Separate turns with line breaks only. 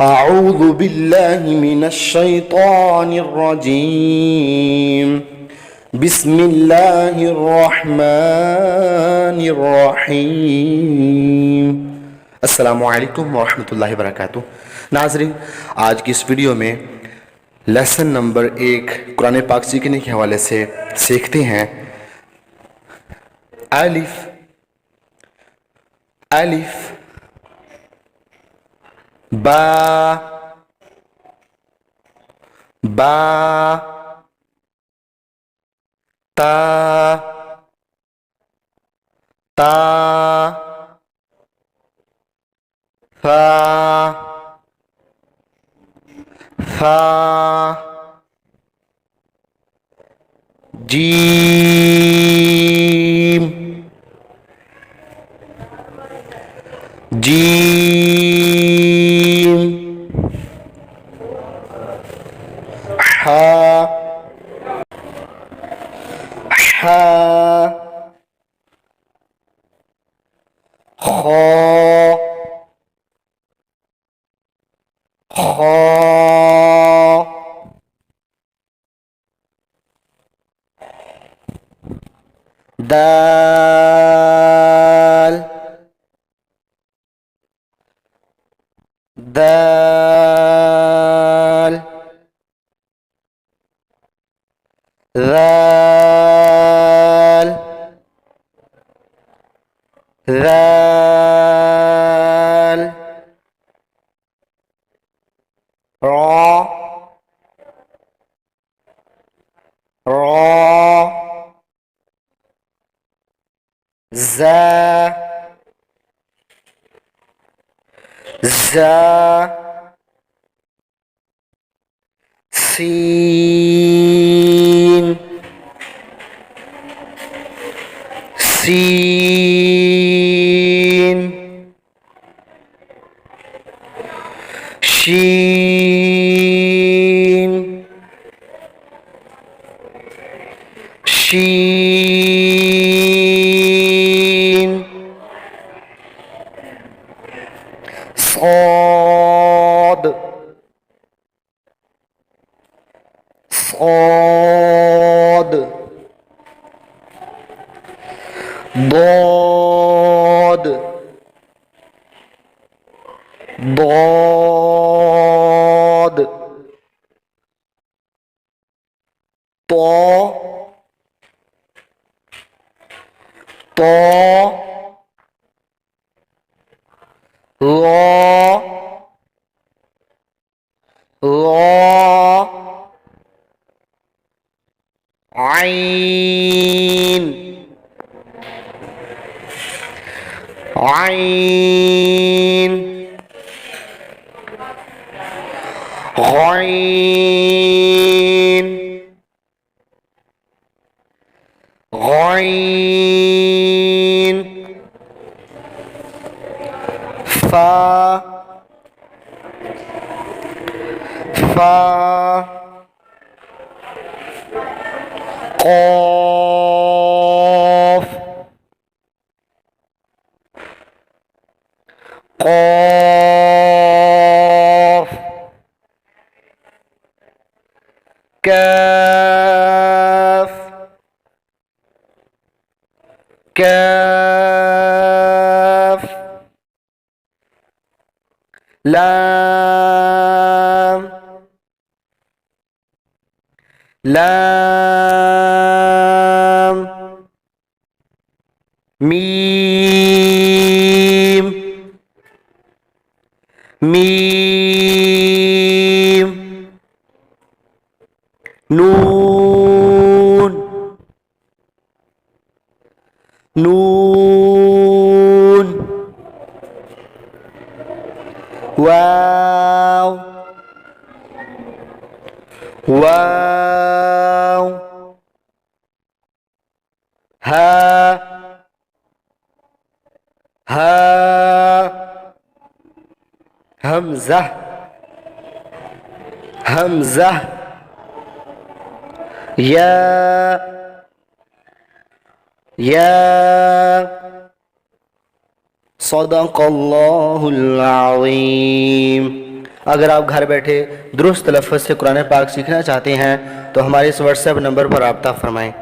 أعوذ بالله من الشيطان الرجيم. بسم الله الرحمن الرحيم। अस्सलामुअलैकुम वरहमतुल्लाहि वबरकातुह। नाज़रीन, आज की इस वीडियो में लेसन नंबर 1 कुरान पाक सीखने के हवाले से सीखते हैं अलिफ अलिफ, बा बा, ता ता, सा सा, जीम जीम, हा हा, खो खो, दाल दाल, ذال ذال، را را، زا زا، سين سين، شين شين، صاد صاد، ضاد ضاد، طا طا، ظا ظا، عين عين، غين غين، فا فا، قاف قاف، كاف كاف، لام لام، ميم ميم، نون نون، واو واو، ها ها، همزة همزة، يا يا، صدق الله العظيم. अगर आप घर बैठे दुरुस्त लफ्ज़ से कुरान पाक सीखना चाहते हैं तो हमारे इस व्हाट्सएप नंबर पर रब्ता फरमाएँ।